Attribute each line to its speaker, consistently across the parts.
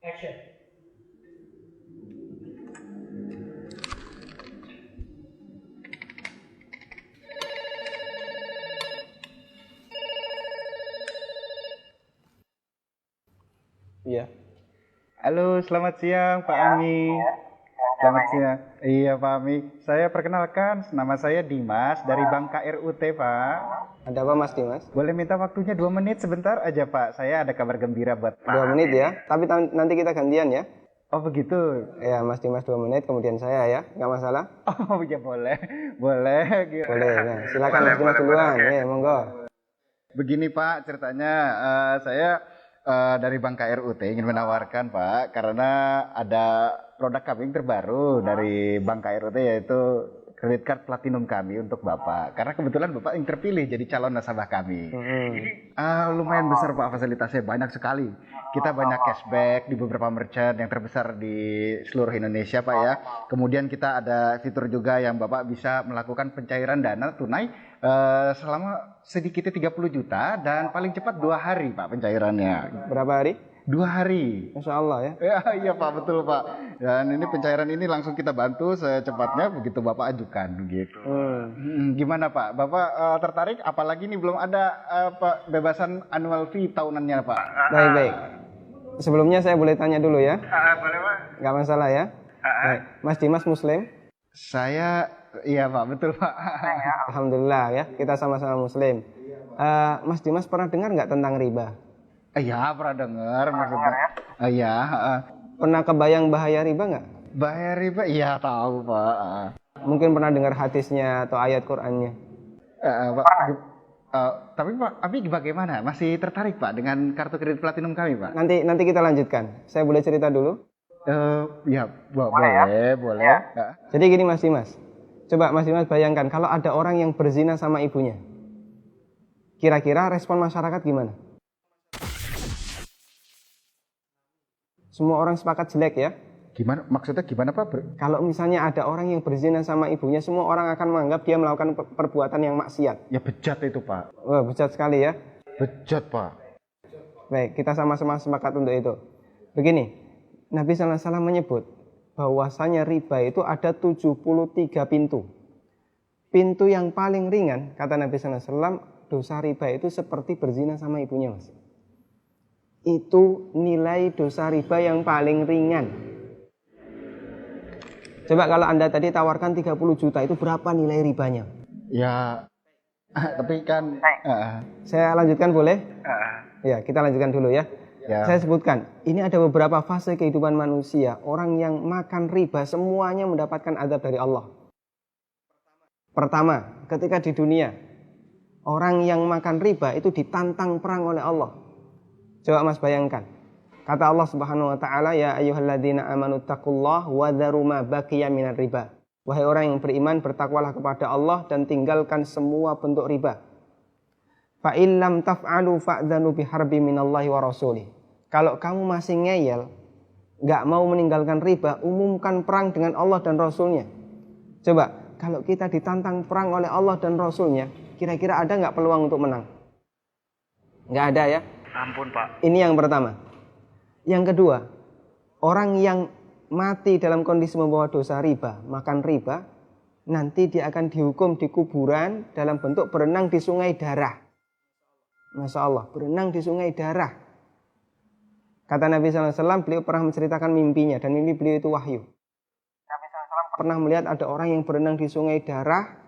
Speaker 1: Iya.
Speaker 2: Halo, selamat siang Pak Ami. Selamat siang. Iya Pak Ami. Saya perkenalkan, nama saya Dimas dari Bank KRUT Pak.
Speaker 1: Ada apa Mas Dimas?
Speaker 2: Boleh minta waktunya 2 menit sebentar aja Pak. Saya ada kabar gembira buat Pak.
Speaker 1: 2 menit ya. Tapi nanti kita gantian ya.
Speaker 2: Oh begitu.
Speaker 1: Ya Mas Dimas 2 menit, kemudian saya ya. Nggak masalah?
Speaker 2: Oh ya boleh. Boleh.
Speaker 1: Boleh. Nah, silakan Mas Dimas duluan. Ya, monggo.
Speaker 2: Begini Pak, ceritanya saya dari Bank KRUT ingin menawarkan Pak, karena ada produk kami yang terbaru dari Bank KRUT, yaitu credit card platinum kami untuk Bapak. Karena kebetulan Bapak yang terpilih jadi calon nasabah kami. Lumayan besar Pak fasilitasnya, banyak sekali. Kita banyak cashback di beberapa merchant yang terbesar di seluruh Indonesia Pak ya. Kemudian kita ada fitur juga yang Bapak bisa melakukan pencairan dana tunai selama sedikitnya 30 juta dan paling cepat 2 hari Pak pencairannya.
Speaker 1: Berapa hari?
Speaker 2: 2 hari.
Speaker 1: Masya Allah ya.
Speaker 2: Ya, iya Pak, betul Pak. Dan ini pencairan ini langsung kita bantu secepatnya begitu Bapak ajukan gitu. Gimana Pak? Bapak tertarik? Apalagi ini belum ada bebasan annual fee tahunannya Pak.
Speaker 1: Baik. Sebelumnya saya boleh tanya dulu ya?
Speaker 2: Boleh Pak.
Speaker 1: Nggak masalah ya? Baik. Mas Dimas Muslim?
Speaker 2: Saya, iya Pak, betul Pak.
Speaker 1: Alhamdulillah ya, kita sama-sama Muslim. Mas Dimas pernah dengar nggak tentang riba?
Speaker 2: Iya, pernah dengar maksudnya. Iya.
Speaker 1: Pernah kebayang bahaya riba nggak?
Speaker 2: Bahaya riba? Iya tahu Pak.
Speaker 1: Mungkin pernah dengar hadisnya atau ayat Qur'annya.
Speaker 2: Pak, tapi Pak, Abi bagaimana? Masih tertarik Pak dengan kartu kredit platinum kami Pak?
Speaker 1: Nanti kita lanjutkan. Saya boleh cerita dulu?
Speaker 2: Ya, boleh. Ya.
Speaker 1: Jadi gini Mas Dimas. Coba Mas Dimas bayangkan kalau ada orang yang berzina sama ibunya. Kira-kira respon masyarakat gimana? Semua orang sepakat jelek ya.
Speaker 2: Gimana? Maksudnya gimana Pak?
Speaker 1: Kalau misalnya ada orang yang berzina sama ibunya, semua orang akan menganggap dia melakukan perbuatan yang maksiat.
Speaker 2: Ya bejat itu Pak.
Speaker 1: Wah, bejat sekali ya.
Speaker 2: Bejat Pak.
Speaker 1: Baik, kita sama-sama sepakat untuk itu. Begini, Nabi SAW menyebut bahwasanya riba itu ada 73 pintu. Pintu yang paling ringan, kata Nabi SAW, dosa riba itu seperti berzina sama ibunya Mas. Itu nilai dosa riba yang paling ringan. Coba kalau Anda tadi tawarkan 30 juta, itu berapa nilai ribanya?
Speaker 2: Ya, tapi kan...
Speaker 1: Saya lanjutkan boleh? Ya, kita lanjutkan dulu ya. Saya sebutkan, ini ada beberapa fase kehidupan manusia. Orang yang makan riba semuanya mendapatkan azab dari Allah. Pertama, ketika di dunia, orang yang makan riba itu ditantang perang oleh Allah. Coba Mas bayangkan. Kata Allah Subhanahu wa taala, ya ayyuhalladzina amanu taqullaha wa dharu ma baqiya minar riba. Wahai orang yang beriman, bertakwalah kepada Allah dan tinggalkan semua bentuk riba. Fa in lam taf'alu fa'dzanu biharbi minallahi wa rasulih. Kalau kamu masih ngeyel, enggak mau meninggalkan riba, umumkan perang dengan Allah dan Rasulnya. Coba, kalau kita ditantang perang oleh Allah dan Rasulnya, kira-kira ada enggak peluang untuk menang? Enggak ada ya?
Speaker 2: Ampun Pak.
Speaker 1: Ini yang pertama. Yang kedua, orang yang mati dalam kondisi membawa dosa riba, makan riba, nanti dia akan dihukum di kuburan dalam bentuk berenang di sungai darah. Masya Allah, berenang di sungai darah. Kata Nabi SAW, beliau pernah menceritakan mimpinya, dan mimpi beliau itu wahyu. Nabi SAW pernah melihat ada orang yang berenang di sungai darah,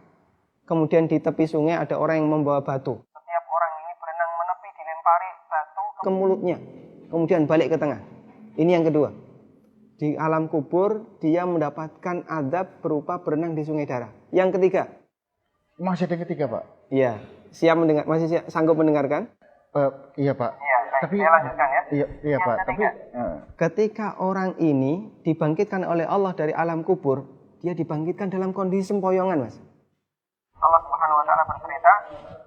Speaker 1: kemudian di tepi sungai ada orang yang membawa batu. Setiap orang ini berenang menepi, dilempari batu ke mulutnya, kemudian balik ke tengah. Ini yang kedua. Di alam kubur, dia mendapatkan azab berupa berenang di sungai darah. Yang ketiga.
Speaker 2: Masih ada yang ketiga Pak?
Speaker 1: Iya. Siap mendengar? Masih sanggup mendengarkan?
Speaker 2: Iya Pak.
Speaker 1: Iya, tapi saya lanjutkan ya.
Speaker 2: Iya Pak. Tapi
Speaker 1: ketika orang ini dibangkitkan oleh Allah dari alam kubur, dia dibangkitkan dalam kondisi sempoyongan, Mas. Allah Subhanahu wa taala bercerita,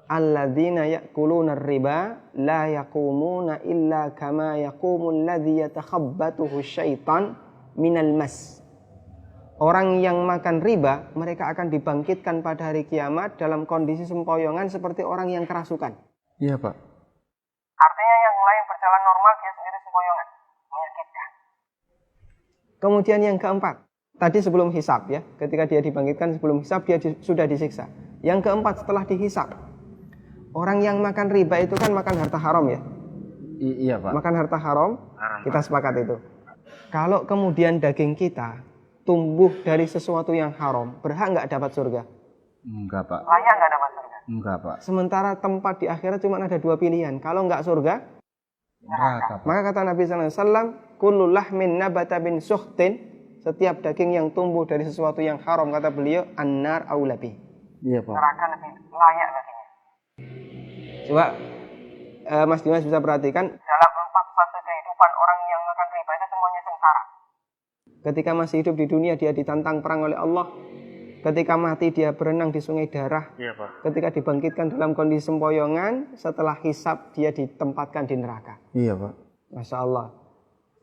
Speaker 1: alladzina ya'kuluna riba la yaqumuna illa kama yaqumul ladzi yatakhabbathu syaitan minal mas. Orang yang makan riba, mereka akan dibangkitkan pada hari kiamat dalam kondisi sempoyongan seperti orang yang kerasukan.
Speaker 2: Iya Pak.
Speaker 1: Artinya yang lain berjalan normal, dia sendiri sempoyongan. Menyakitkan. Kemudian yang keempat, tadi sebelum hisab ya, ketika dia dibangkitkan sebelum hisab dia sudah disiksa. Yang keempat setelah dihisab, orang yang makan riba itu kan makan harta haram ya.
Speaker 2: Iya Pak.
Speaker 1: Makan harta haram, kita sepakat itu. Kalau kemudian daging kita tumbuh dari sesuatu yang haram, berhak nggak dapat surga?
Speaker 2: Enggak Pak.
Speaker 1: Layak nggak dapat surga?
Speaker 2: Enggak Pak.
Speaker 1: Sementara tempat di akhirat cuma ada dua pilihan. Kalau nggak surga,
Speaker 2: Neraka Pak.
Speaker 1: maka kata Nabi SAW, kullu lahmin nabata bin suhtin, setiap daging yang tumbuh dari sesuatu yang haram, kata beliau, annar aulabi.
Speaker 2: Iya Pak.
Speaker 1: Neraka lebih layak baginya. Coba Mas Dimas bisa perhatikan, dalam 4 fase kehidupan orang yang makan riba itu semuanya sengsara. Ketika masih hidup di dunia dia ditantang perang oleh Allah. Ketika mati dia berenang di sungai darah.
Speaker 2: Iya Pak.
Speaker 1: Ketika dibangkitkan dalam kondisi sempoyongan, setelah hisab dia ditempatkan di neraka.
Speaker 2: Iya Pak.
Speaker 1: Masya Allah.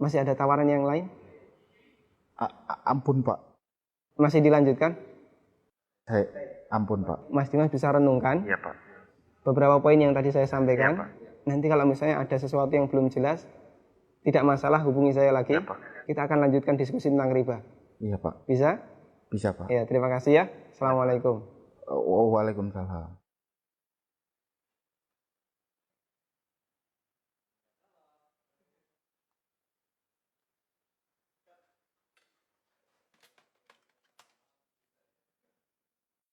Speaker 1: Masih ada tawaran yang lain?
Speaker 2: Ampun Pak.
Speaker 1: Masih dilanjutkan?
Speaker 2: Ampun Pak.
Speaker 1: Mas Dimas bisa renungkan
Speaker 2: Iya Pak.
Speaker 1: beberapa poin yang tadi saya sampaikan.
Speaker 2: Iya, Pak.
Speaker 1: Nanti kalau misalnya ada sesuatu yang belum jelas, tidak masalah, hubungi saya lagi.
Speaker 2: Iya, Pak.
Speaker 1: Kita akan lanjutkan diskusi tentang riba.
Speaker 2: Iya Pak.
Speaker 1: Bisa?
Speaker 2: Bisa Pak.
Speaker 1: Ya, terima kasih ya. Assalamualaikum.
Speaker 2: Waalaikumsalam.